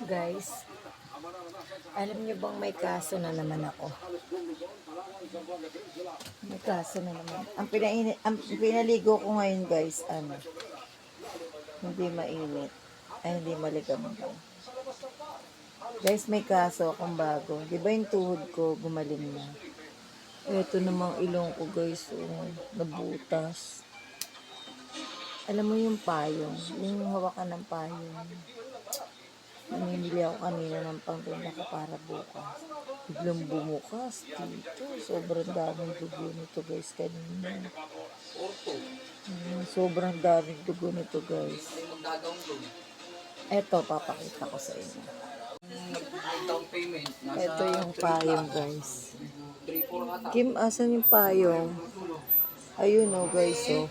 Guys, alam niyo bang may kaso na naman ako? May kaso na naman. Ang pinaligo ko ngayon guys, hindi mainit. Ay, hindi maligamgam. Guys, may kaso akong bago. Di ba yung tuhod ko gumaling na? Ito namang ilong ko guys, nabutas. Alam mo yung payong, yung hawakan ng payong. Namimili ako kanina ng pangtinda ko para bukas. Biglang bumukas dito. Sobrang daming dugo nito guys kanina. Sobrang daming dugo nito guys. Eto, papakita ko sa inyo. Ito yung payong guys. Kim, asan yung payong? Ayun o guys o.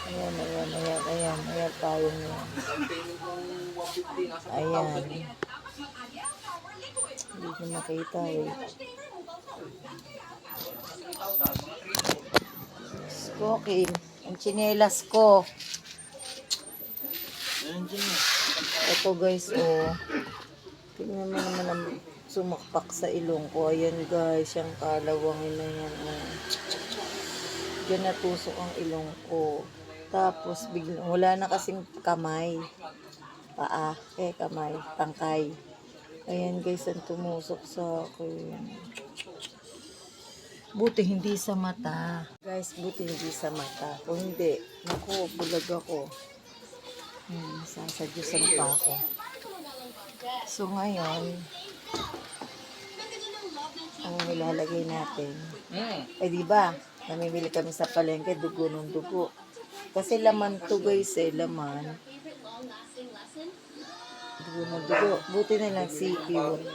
Ayan payong niya. Ayan. Hindi ko makita eh. Kim, ang tsinelas ko. Ito guys, tingnan mo naman ang sumakpak sa ilong ko. Ayan guys, yung kalawangin na yan. Diyan natusok ang ilong ko. Tapos, biglang, wala na kasing kamay. Paa, kamay, tangkay. Ayan guys, ang tumusok sa akin. Buti hindi sa mata. Guys, buti hindi sa mata. Kung hindi, naku, bulag ako. Sasadyusan pa ako. So ngayon, ang ilalagay natin, diba, namimili kami sa palengke, dugo ng dugo. Kasi laman to guys laman. Dugo ng dugo. Buti na lang si Piwot.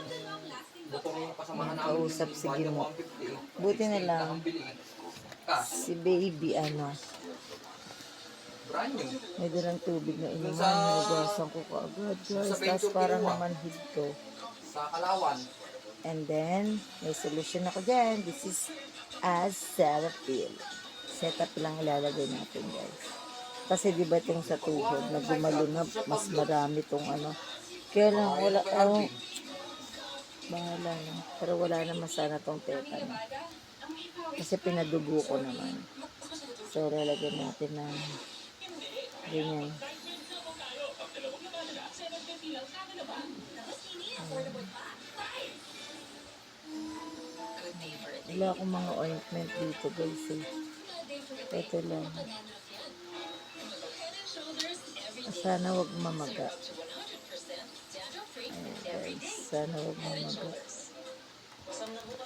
Kausap si Gimo. Buti na lang si baby may dalang tubig na inuman. Nabasan ko kaagad guys. Tapos parang namanhid to. And then, may solution ako dyan. This is Azelapil. Setup lang ilalagay natin guys. Kasi diba itong sa tuhod na gumalo na mas marami itong Kaya lang wala bahala na. Pero wala naman sana itong teta na. Kasi pinadugo ko naman. So lalagyan natin ng ganyan. Wala akong mga ointment dito guys Ito lang. Sana wag mamaga. Ayan guys, sana wag mamaga. Sana wag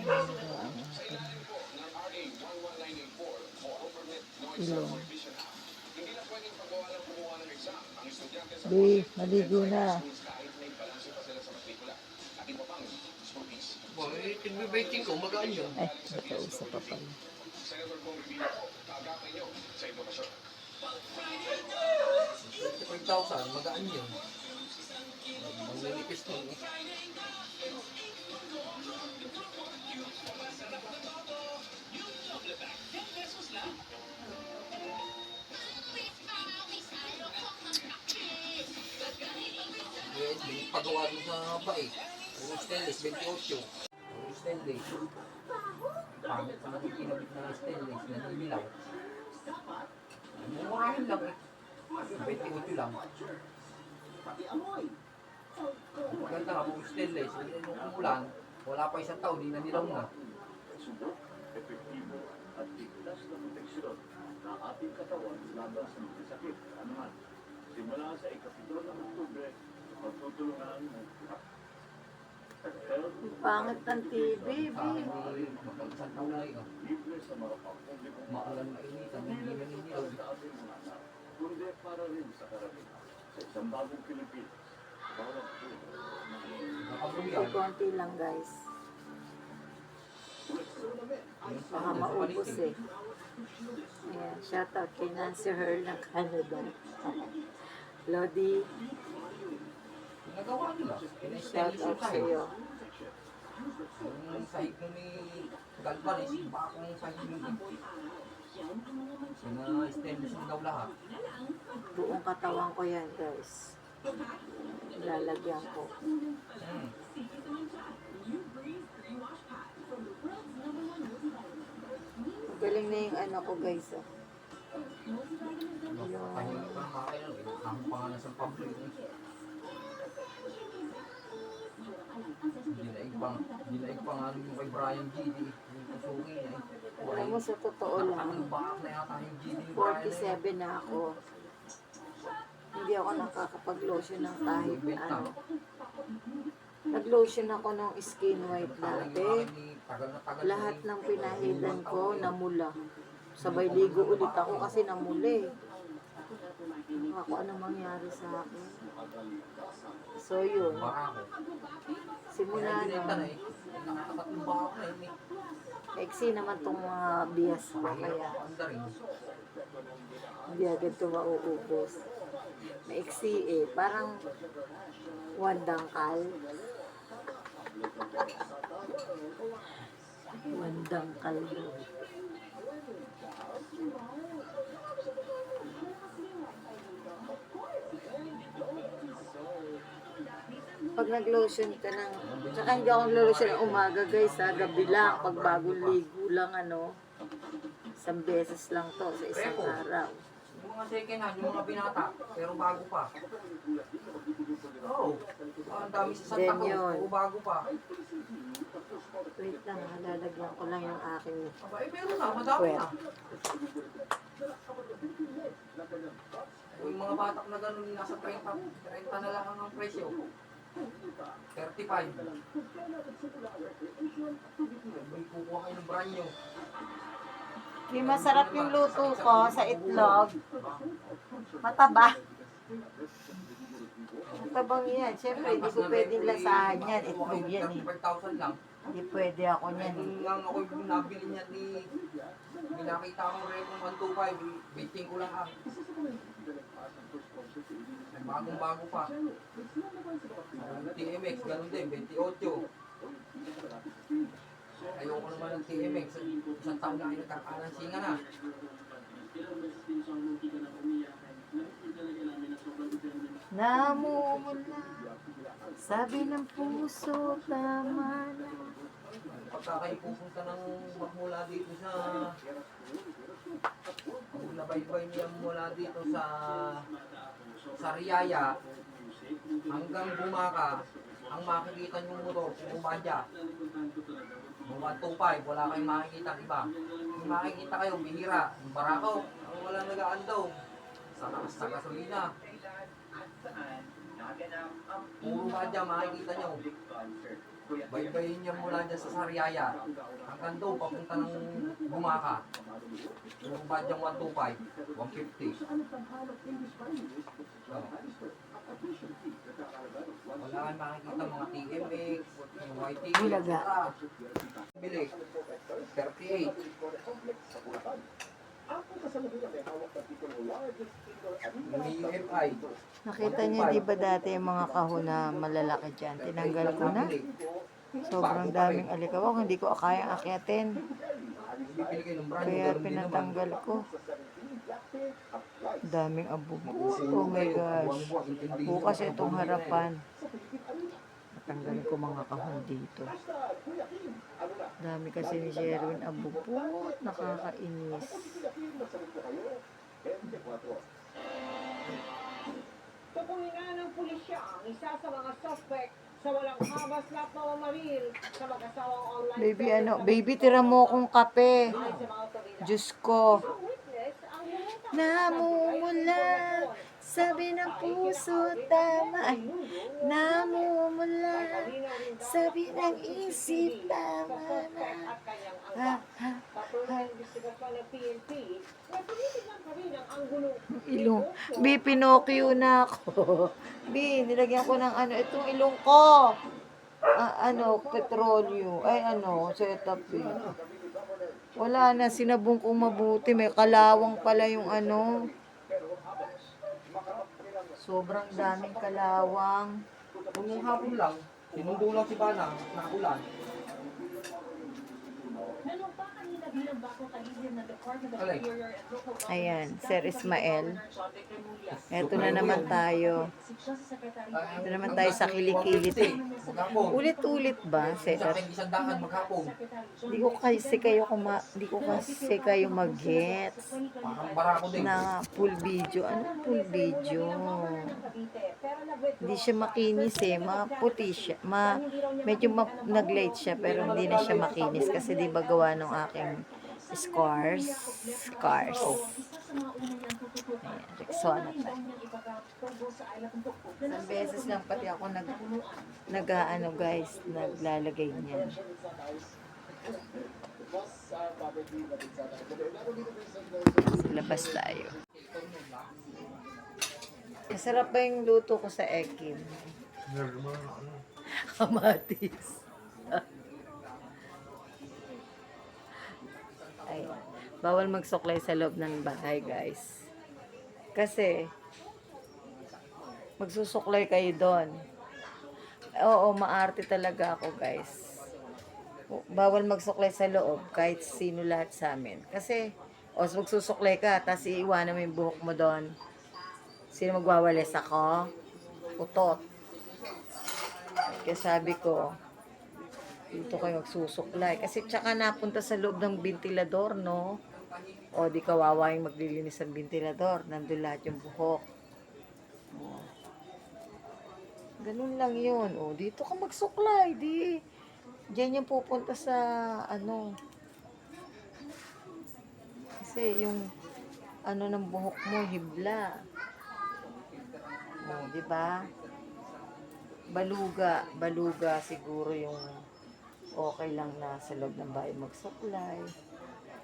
mamaga ang ating ilong. Maligo na. Tigbe-baiting ko, magaan yun. Ay, nakausap pa pala. $5,000, magaan yun. Manlilipis nun pagawa dun sa bae. Puro stainless, 28. Puro stainless. Pangit pa naman kinabit na stainless na nimilaw. Murahin lang 28 lang. Maganda nga, puro stainless. Nung umulan, wala pa isang taon, di na nilaw na. Epektibo at tigtas na proteksyon na ating katawan laban sa mga sakit. Simula sa ikapito ng Oktubre, magtutulungan mo. Pangit ng TV, Magpagsan na ulay. Libre sa mga pangpublikong Maalan na initan, hindi na ninilaw. sa ating mga anak, kundi para rin sa karamihan. Sa isang bagong Pilipinas, bawat puno Nakabuyan. konti lang guys. Baka maubos Ayan, shout out kay Nancy Herl ng Canada. Lodi, Nagawa nila. shout out sa iyo. Yung sahig nun ni galvanis, bakong sa humidity. Stainless din daw lahat. Buong katawan ko yan, guys. Lalagyan ko. Hmm. Galing na yung ano ko, guys. Oh. Tahimik pa ng makina. Ang pangalan sa public. Dinaig pa nga yung kay Brian GD. Yung kusuki niya. Alam mo, sa totoo lang, Ang bakak na yata yung GD ni Brian. 47 na ako. Hindi ako nakakapag-lotion ng kahit ano. Nag-lotion ako ng skin white dati. Lahat ng pinahidan ko namula. Sabay ligo ulit ako kasi namuli. Ako ano mangyari sa akin. So yun. Simula na. Nakakatatlong bakak na yun. Eksi naman tong mga bias ko. Kaya hindi agad ito mauubos. Maiksi eh. Parang wandangkal. Wandangkal. Pag nag-lotion ka ng, tsaka hindi ako nag-lotion ng umaga guys ha, gabi lang, pag bagong ligo lang ano, isang beses lang to sa isang araw. Yung mga second hand, yung mga binata, pero bago pa. Oo. Ang dami sa Santa Then Cruz, yun. o bago pa. Wait lang ha, lalagyan ko lang yung aking Aba, meron na, madami na. Yung mga batak na gano'n, nasa 30 na lang ang presyo. 35. May kukuha kayo ng brand new. Yung masarap yung luto ko sa itlog. Mataba. Matabang yan. Siyempre, hindi ko pwedeng lasahan yan. Itlog yan eh. 35,000 lang. Hindi pwede ako niyan eh. Nung ako yung nabili niya ni nakita ko rin kung 125, biting ko lang bagong-bago pa. TMX, ganun din, 28. Ayoko naman ng TMX. Isang taon na kayo nagkakalansinga na. Namumula, sabi ng puso, tama na. Pagka kayo pupunta ng magmula dito sa nabaybay niya mula dito sa Riyaya hanggang Bumaka, ang makikita niyong motor, Bumadya. 125, wala kayong makikita iba. Kung makikita kayo, bihira. Yung Barakaw, ang wala nag-aandaw. Sa gasolina. Puro Bumadya, makikita niyo. Baybayin niya mula dyan sa Sariaya. Hanggang doon, papunta ng Bumaka. Yung badyang 125, 150. So, wala kang makikita mga TMX, yung YTX. Bulaga. Bili, 38. Yung EFI. Nakita niyo di ba dati yung mga kahon na malalaki dyan? Tinanggal ko na. Sobrang daming alikawak. Hindi ko kayang akyatin. Bibili kayo ng brand new, Kaya ganun din naman. pinatanggal ko. Daming abubo. Oh my gosh. Bukas itong harapan. Natanggalin ko mga kahon dito. Dami kasi ni Sherwin abubo. Nakakainis. Tukuyin na ng pulisya ang isa sa mga suspect sa walang habas na pamamaril sa mag-asawang online. Baby, tira mo akong kape. Ayon sa mga otoridad. Diyos ko. Ang witness ang bumutang Namumula, sabi ng puso, tama. Ay, namumula, sabi ng isip, tama na. at kanyang Ha, angka. ha, Patuloy ang investigasyon ng PNP na tinitignan pa rin ang anggulo. ilong. Bi, Pinocchio na ako. Bi, nilagyan ko ng ano, itong ilong ko. Petrolyo. Ay, setup eh. Wala na, sinabong kong mabuti. May kalawang pala yung ano. Sobrang daming kalawang. Kung yung hapon lang, sinundo lang si Bana, nakulan. Alay. Ayan, Sir Ismael. Eto na naman tayo. Ito naman tayo sa kilikili. Maghapon. Ulit-ulit ba, Sir? Sa aking isandaan maghapon. Hindi ko kasi kayo mag-gets Parang barako din. na full video. Ano full video? Hindi siya makinis eh. Maputi siya. Medyo nag-light siya pero hindi na siya makinis kasi di ba gawa ng aking scars. Ayan, Rexona tayo. Isang beses lang pati ako nag-ano guys, naglalagay niyan. Sa labas tayo. Masarap ba yung luto ko sa Ekim? Kamatis. Ay, bawal magsuklay sa loob ng bahay, guys. Kasi, magsusuklay kayo doon. Oo, maarte talaga ako, guys. Bawal magsuklay sa loob, kahit sino lahat sa amin. Kasi, magsusuklay ka, tapos iiwanan mo yung buhok mo doon. Sino magwawalis ako? Utot. Kaya sabi ko, dito kayo magsusuklay. Kasi tsaka napunta sa loob ng ventilador, no? O, di kawawa yung maglilinis ng ventilador. Nandun lahat yung buhok. O. Ganun lang yun. O, dito ka magsuklay. Diyan yung pupunta sa, kasi yung, ng buhok mo, hibla. O, di ba? Baluga siguro yung okay lang na sa loob ng bahay magsuklay.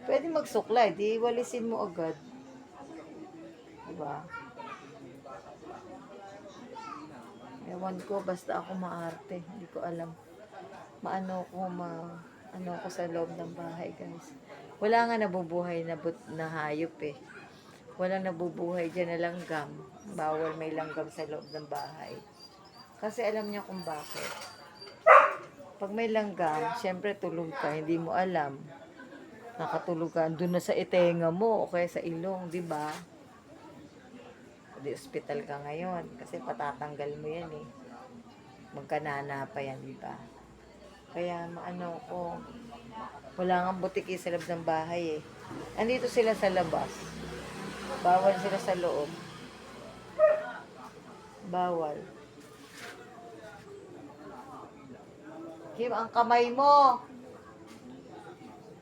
Pwede magsuklay, di walisin mo agad. Diba? Ewan ko, basta ako maarte. Hindi ko alam. Ano ko sa loob ng bahay, guys. Wala nga nabubuhay na hayop eh. Walang nabubuhay dyan na langgam. Bawal may langgam sa loob ng bahay. Kasi alam niya kung bakit. Pag may langgam, syempre tulog ka, hindi mo alam. Nakatulog ka, doon na sa itenga mo o kaya sa ilong, di ba? Di ospital ka ngayon kasi patatanggal mo yan eh. Magkanana pa yan, di ba? Kaya wala nga butiki sa loob ng bahay eh. Andito sila sa labas. Bawal sila sa loob. Bawal. Kim, ang kamay mo.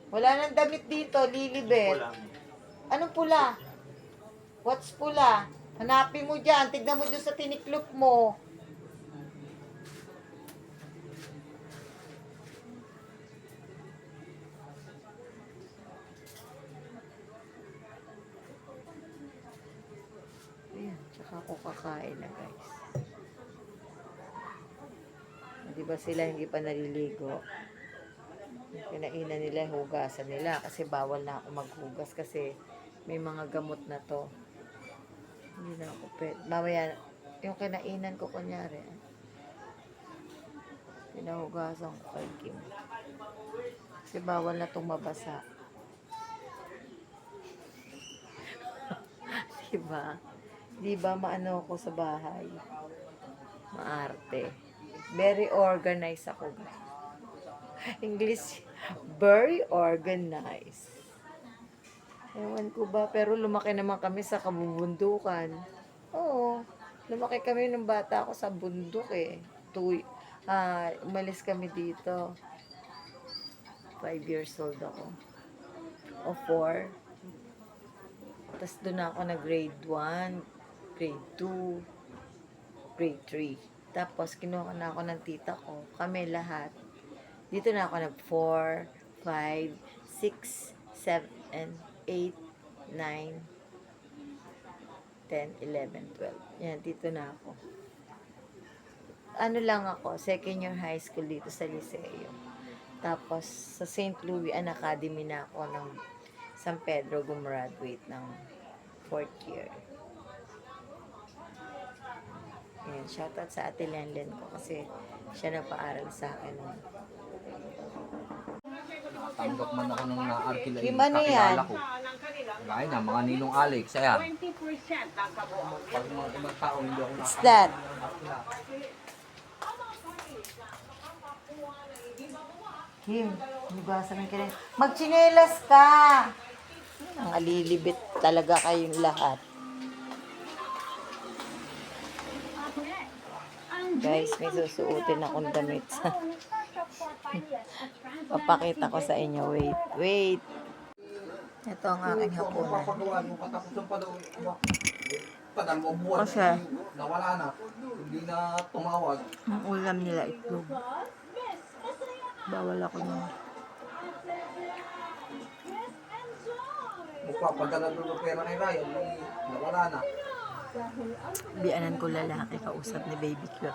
Wala nang damit dito, Lilibet. Anong pula? What's pula? Hanapin mo dyan. Tignan mo dyan sa tiniklop mo. Ayan, tsaka ako kakain na guys. Di ba sila hindi pa naliligo? Kinainan nila, hugasan nila kasi bawal na ako maghugas kasi may mga gamot na to. Hindi na ako pwede. Mamaya, yung kinainan ko kunyari, pinahugasan ko kay Kim. Kasi bawal na itong mabasa. Diba? Diba maano ako sa bahay? Maarte. Very organized ako. English, very organized. Ewan ko ba, pero lumaki naman kami sa kabubundukan. Oo, lumaki kami ng bata ako sa bundok eh. Umalis kami dito. 5 years old ako. O 4. Tapos doon ako na grade 1, grade 2, grade 3. Tapos, kinuha na ako ng tita ko. Kami lahat. Dito na ako nag 4, 5, 6, 7, 8, 9, 10, 11, 12. Yan, dito na ako. Ano lang ako, second year high school dito sa Liceo. Tapos, sa St. Louis Academy na ako ng San Pedro gumraduate ng 4th year. Ayan, shoutout sa Ate Lenlen ko kasi siya nagpaaral sa akin. Tanggap man ako ng naarkila. Kim, ano yan? Ko. ng kanilang Gaya na, mga ninong Alex. Ayan. 20% ang kabuuan. Pag mga ibang tao, hindi ako What's that? Kim, nabasa mo ka rin. Magchinelas ka! Ang alilibit talaga kayong lahat. Guys, may susuotin akong damit. Papakita ko sa inyo. Wait, wait. Ito ang aking hapunan. Papagawa mo, katapusan pa daw. Padalawang buwan. Kasi, nawala na. Hindi na tumawag. ang ulam nila itlog. Bawal ako nun. Magpapadala doon ng pera kay Ryan. Nawala na. Bianan ko lalaki kausap ni Baby Cute.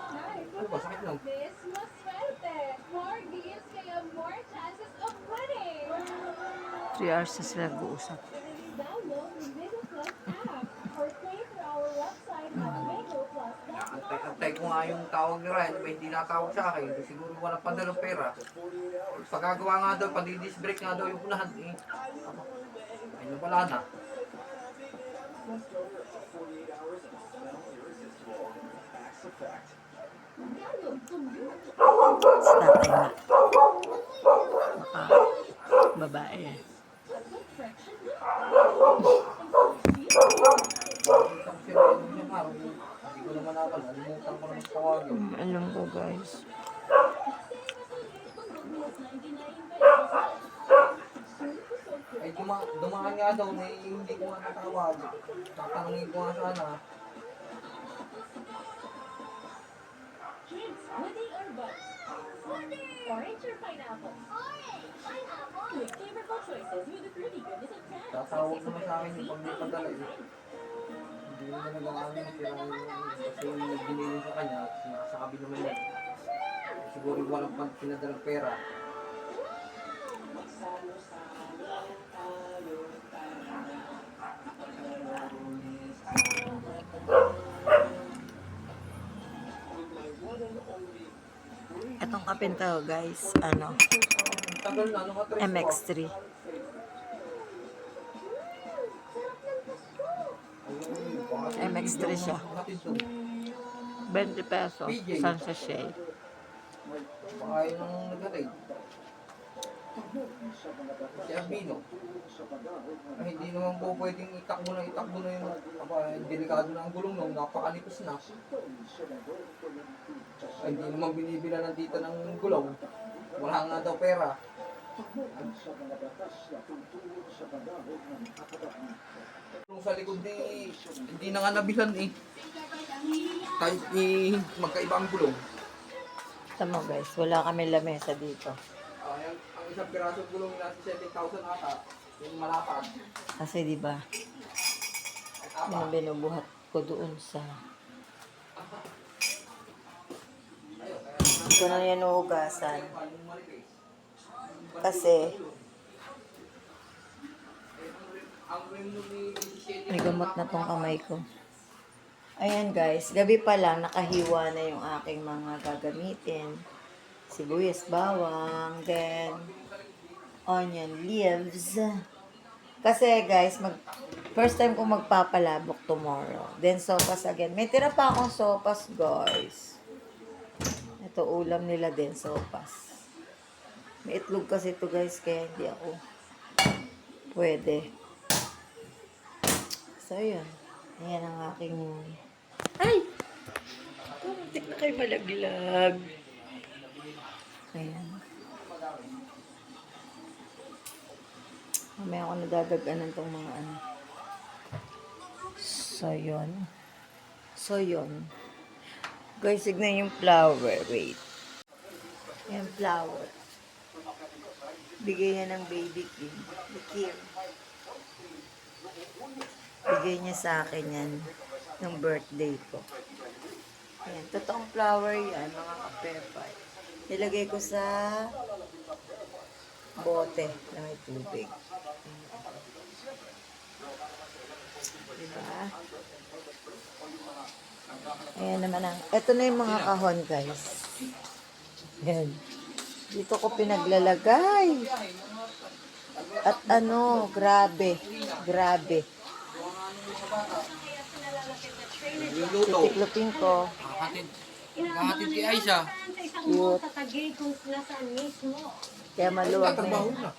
Ano ba, sakit lang. This mas swerte. More deals kaya more chances of winning. 3 hours na sila nag-uusap. Download the Mego Plus app or play through our website at megoplus.com. Antay ko nga yung tawag ni Ryan. May hindi natawag sa akin. Siguro walang padalang pera. Pagkagawa nga daw, pag-disc break nga daw yung unahan. Ay, wala na. Sa tatay nga. Baka babae eh. Hindi ko naman nakal. Alimutan ko naman tawagin. Alam ko guys. Ay, dumaan nga daw na hindi ko nga natawag. Tatanungin ko nga sana. Kids, pudding or bun? Orange or pineapple? With flavorful choices with the fruity goodness of tan. Tatawag naman sa akin yung pag may padala eh. Hindi naman nag-aamin. Kasi yung nagbinili sa kanya, sinasabi naman niya. Siguro walang pinadalang pera. Itong kapin to guys. Ano? Tagal na, ano ka, Tres? MX3. MX3 siya. 20 pesos. Isang sachet. Baka yun ang nag-rate. Si Albino. Ay, hindi naman po pwedeng itakbo na yun. Aba, delikado na ang gulong nung napakalipos na. Ay, hindi naman binibila ng tita ng gulong. Wala nga daw pera. Kung sa likod hindi na nga nabilan eh. Kahit magkaiba ang gulong. Tama guys, wala kami lamesa dito. Ang isang pirasong gulong nasa 7,000 ata. Yung malapad. Kasi di ba, yung binubuhat ko doon sa hindi ko na yan uhugasan. Kasi may gamot na tong kamay ko. Ayan guys, gabi pa lang nakahiwa na yung aking mga gagamitin. Sibuyas, bawang, then onion leaves. Kasi guys, first time ko magpapalabok tomorrow. Then sopas again. May tira pa akong sopas guys. Ito ulam nila din, sopas. May itlog kasi ito guys, kaya hindi ako pwede. So yun. Ayan ang aking... Ay! Pumuntik na kayo malaglag. Ayan. Mamaya ako nadadaganan tong mga ano. So yun. Guys, signan yung flower. Wait. Yan flower. Bigay niya ng baby Kim. Kim. Bigay niya sa akin yan. Nung birthday ko. Ayan. Totoong flower yan, mga kapepay. Nilagay ko sa bote na may tubig. Diba? Ayan naman ang... Ito na yung mga kahon, guys. Ayan. Dito ko pinaglalagay. At ano, grabe. Grabe. Yung luto. Titiklopin ko. Nakahatid kay Aisha. Cute. Kaya maluwag na Tatrabaho yun. na.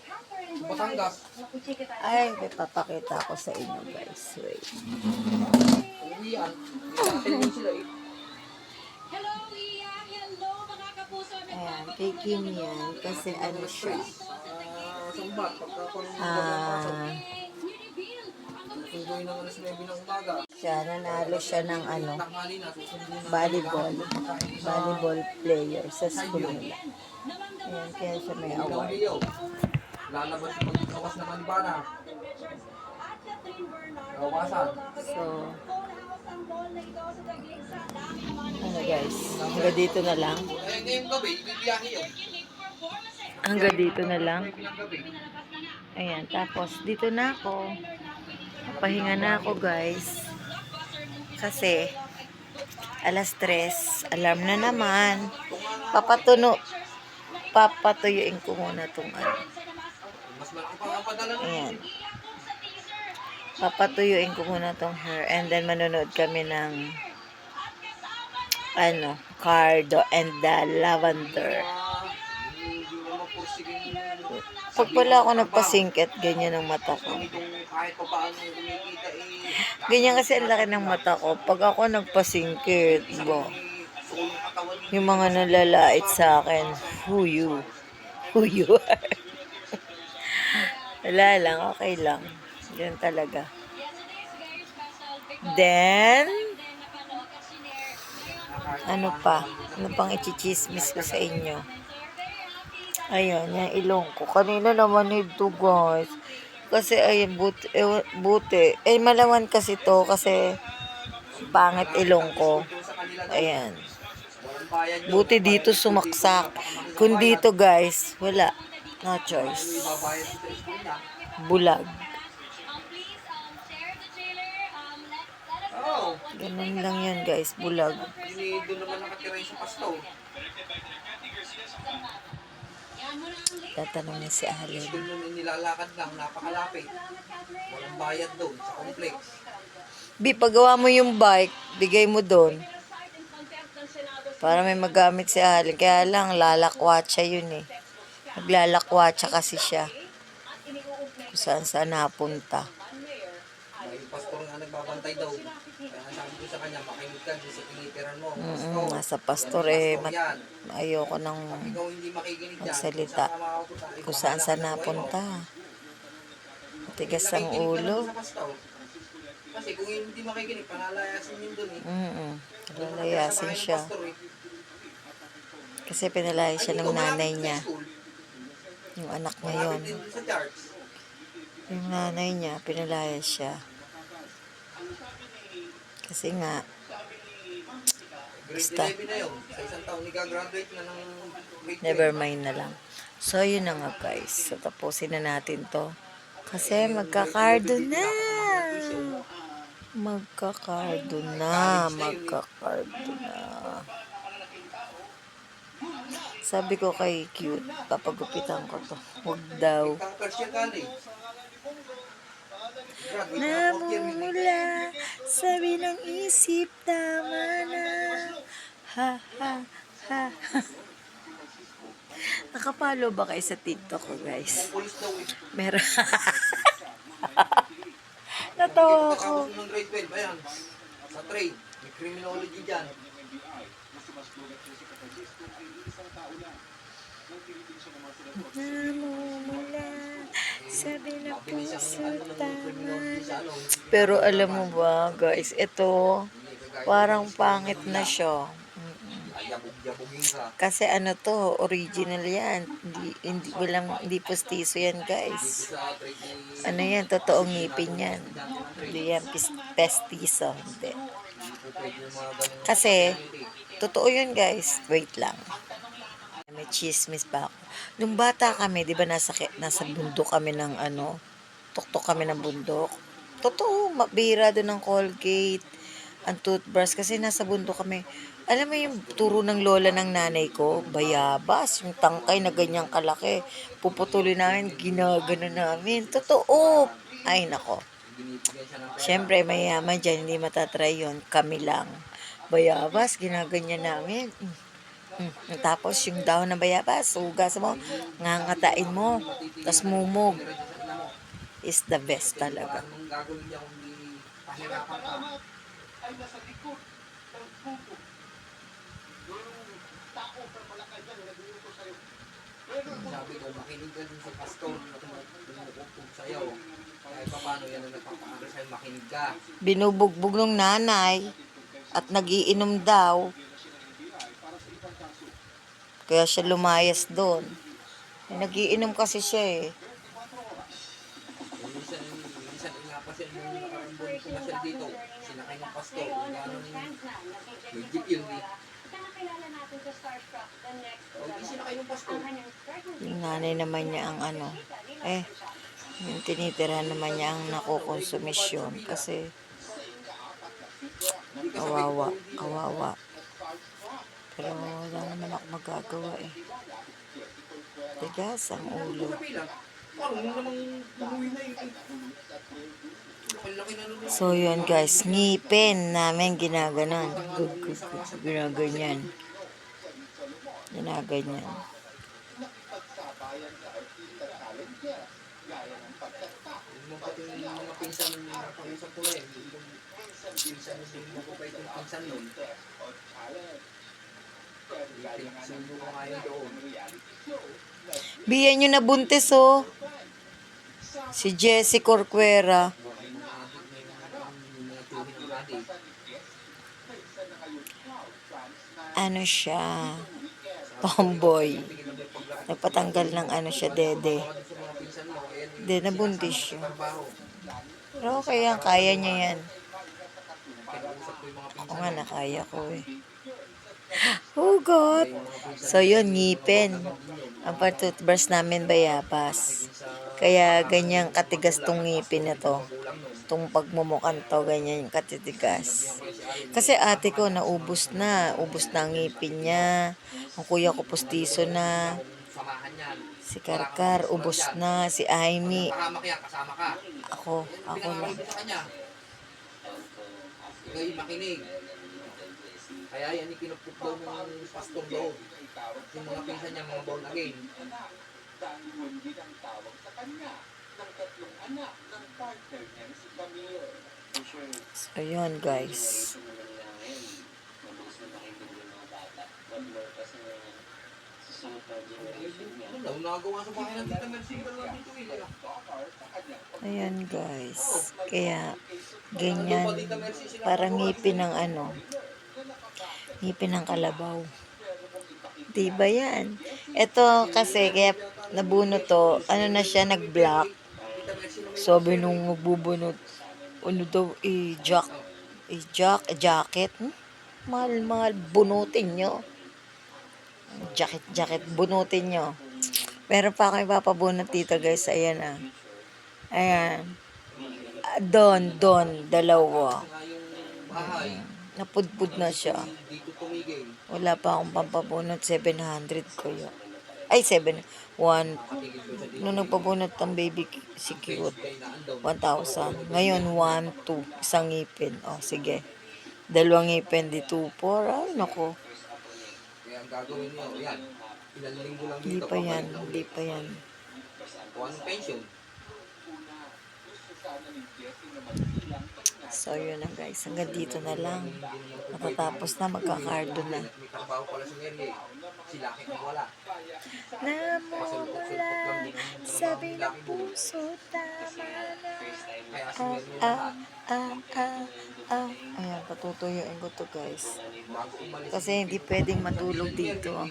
Sa Batangas. Ay, may papakita ko sa inyo guys. Wait. Uwian. Nakahatid mo sila eh. Hello, Iya! Hello, mga kapuso! Ayan, kay Kim yan. Kasi ano siya. Sambat. Pagkakulong Ah, susunduin ng alas 9 ng umaga. siya, nanalo siya ng ano, Tanghali na, susunduin na. volleyball player sa school nila. Ayan, kaya siya may Ikaw, award. Leo. Lalabas yung pagkawas ng Alibana. Kawasan. So, ano guys, hanggang dito na lang. Eh, ngayong gabi, ibibiyahe yun. Hanggang dito na lang. Ngayong gabi. Ayan, tapos dito na ako. Pahinga na ako guys. Kasi, alas 3, alarm na naman. Papatuyuin ko muna itong ano. Mas malaki pa ang padala nun. Ayan. Papatuyuin ko muna itong hair. And then, manonood kami ng ano, Cardo and the Lavender. Hindi mo mapursigin. Pag wala ako nagpasingkit, ganyan ang mata ko. Itong kahit pa paano kumikita eh. Ganyan kasi ang laki ng mata ko. Pag ako nagpasingkit, bo, Sulong katawan niya. yung mga nalalait sa akin, who you are. Wala lang, okay lang. Yan talaga. Then, ano pa? Ano pang ichichismis ko sa inyo? Ayun, yung ilong ko. Kanina naman ito, guys. Kasi, ayun, buti. Eh, malaman kasi to kasi pangit ilong ko. Ayan. Walang bayan yun. Buti dito sumaksak. Kung dito, guys, wala. No choice. Babayad sa school niya. Bulag. Oo. Ganun lang yun, guys. Bulag. Hindi doon naman nakatira yung sa pasto. Tatanungin si Alin. Doon naman nilalakad lang, napakalapit. Walang bayad doon sa complex. Bi, pagawa mo yung bike, bigay mo doon. Para may magamit si Alin. Kaya lang, lalakwatsa yun eh. Naglalakwatsa kasi siya. Kung saan napunta. Yung pastor nga nagbabantay daw. Kaya sabi ko sa kanya, makinig ka sa tinitiran mo. Nasa pastor eh, Yan. ayoko nang Ikaw hindi makikinig dyan. magsalita. Kung saan napunta. Matigas ang ulo. Kasi kung hindi makikinig, panalayasin yun doon eh. Lalayasin siya. Kasi pinalaya siya ng nanay niya. Yung anak niya yun. Malapit din sa church. Yung nanay niya, pinalaya siya. Kasi nga, Grade Basta. 11 na yun. Sa isang taon, nag-graduate na ng grade 12. never mind na lang. So, yun na nga guys. So, tapusin na natin to. Kasi magkakardo na. Magkakardo na. Sabi ko kay Cute, papagupitan ko to. Huwag daw. Persia College. Graduate na 4th year. Namumula, sabi ng isip, tama na. Ha, ha, ha. Nakapalo ba kayo sa TikTok ko, guys? Police daw eh. Meron. Natawa ako. Pagkatapos ng grade 12, ayan. Sa trade. May criminology dyan. Namumula, sabi na Mabilis ang puso, ano ng tama criminology na. sa ano. Pero alam mo ba, guys, ito, parang pangit na siya. Ay, yabog-yabogin ka. Kasi ano to, original yan. Hindi postizo yan, guys. Sa trade ni... Ano yan, totoong ngipin yan. Hindi yan pestizo. Hindi. Pwede yung mga ganun. Kasi, totoo yun, guys. Wait lang. May chismis pa ako. Nung bata kami, di ba nasa bundok kami ng ano, tuktok kami ng bundok. Totoo, bihira doon ng Colgate, ang toothbrush, kasi nasa bundok kami. Alam mo yung turo ng lola ng nanay ko, bayabas, yung tangkay na ganyang kalaki. Puputulin namin, ginagano namin. Totoo. Ay, nako. Binibigyan siya ng pera. Siyempre, mayaman dyan, hindi matatry yun. Kami lang. Bayabas, ginaganyan namin. Tapos yung dahon ng bayabas, hugas mo, ngangatain mo, tas mumog. Is the best Wala talaga. namang gagawin niya kung di pahirapan ka. Sabi ko, makinig ka din sa pastor na tumutugtog sa'yo. Kahit pa paano yan ang nagpapakari sa'yo, makinig ka. Binubugbog ng nanay at nagiinom daw. Kaya siya lumayas doon. Nagiinom kasi siya eh. Minsan nga pa siya nung nakarambon pumasyal dito. Sinakay ng pastor. Kung gano'n may jeep yun eh. Nakilala natin sa Starstruck the next O di sinakay ng pastor. Yung nanay naman niya ang ano. Yung tinitira naman niya ang nakukonsumisyon. Kasi kawawa. Kawawa. Pero wala naman ako magagawa eh. Tigas ang ulo. Parang nung namang umuwi na yun. Laki na nun. So yun guys, ngipin namin ginaganon. Ginaganyan. Ginaganyan. Yung mga pinsan nung nakausap ko na yun. Yung pinsan nung mababait yung pinsan nun. Sundo ko nga yun doon. Biyan nyo na buntis oh. Si Jessie Corcuera. Yung mga adik na yung mga tuhin ng adik. Ano siya? Tomboy. Nagpatanggal ng ano siya, dede. Sa mga pinsan mo, ayan yung Hindi, nabuntis siya. trabaho. Pero okay yan, kaya niya yan. Kinausap ko yung mga Ako pinsan nga, nakaya ko eh. Oh God! So yun, ngipin. Ang pag-toothbrush namin bayabas. Kaya ganyang katigas tong ngipin na to. Tong pagmumukan to, ganyan yung katitigas. Kasi ate ko, naubos na. Ubos na ang ngipin niya. Ang kuya ko pustiso na. samahan yan. Si Karkar, ubos na. Si Aimee. Pahamak yan, kasama ka. Ako lang. Pinangaral ko sa kanya. Ngayon makinig. Kaya yan yung kinupok daw ng pastor doon. Yung mga pinsan niya, mga born again. So yun guys. Wala, nagawa sa bahay ng Tita Mercy. Wala dito eh. Ayan guys. Kaya ganyan. Parang ngipin ng ano. Ngipin ng kalabaw. Diba yan? Ito kasi kaya nabunot to. Ano na siya, nag-black. Sabi nung magbubunot. Ano daw, jacket. Mahal, bunutin nyo. Jacket, bunutin nyo. Meron pa ako ipapabunot dito guys. Ayan ah. Ayan. Don, dalawa. Nga yung bahay, Napudpud na siya. dito tumigil. Wala pa akong pampabunot. 700 ko yun. Ay, 1. Tigil ko siya dito. Nung nagpabunot ng baby si Cute, Kaya naandaw. 1,000. Ngayon, 1, 2. Isang ngipin. O, sige. Dalawang ngipin, di 2, 4. Ay, nako. Kaya ang gagawin niyo, yan. Ilang linggo lang Hindi dito. pa yan. pabalik na Hindi ulit. pa yan. O anong pension? So, yun na guys. Hanggang dito na lang. Matatapos na. Magkakardo na. May trabaho pala si Mary. Si Lucky ang wala. Namumula sabi ng puso, tama na. Kaya si Mary lahat. Ayan, patutuyuin ko to guys. Bago umalis. Kasi hindi pwedeng matulog dito.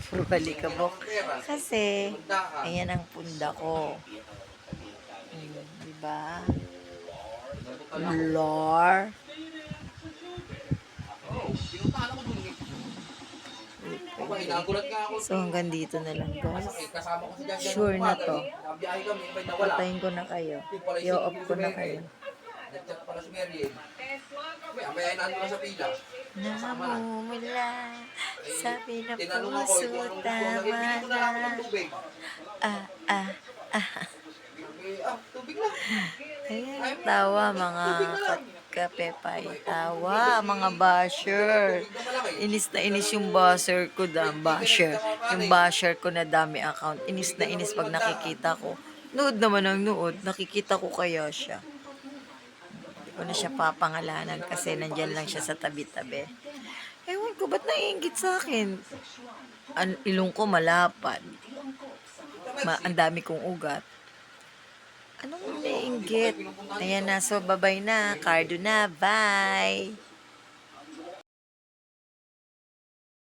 Puro balikabok. Kasi, ayan ang punda ko. Diba? Lord. Oo, pinuntahan ako dun. Nagulat nga ako. So, hanggang dito na lang guys. Kasama ko si Jan Jan. Sure na to. Nabiyahe kami, may nawala. Patayin ko na kayo. I-off ko na kayo. Nag-chat pala si Mary. May amayain na sa pila. Namumula, sabi na Tinanong ako, puso, ito anong gusto ko. tama Bigyan ko na lang ako na. ng tubig. Sabi, tubig lang. Ayan, tawa mga kapepay. Tawa, mga basher. Tubig na malaki. Inis na inis yung basher ko basher. Yung basher ko na dami account. Inis na inis pag nakikita ko. Nood naman ang nood. Nakikita ko kaya siya. Hindi ko na siya papangalanan kasi nandyan lang siya sa tabi-tabi. Ewan ko, ba't naiingit sa akin? Ilong ko malapad. Ang dami kong ugat. Anong naiinggit? Ayan na, so babay na. Cardo na, bye!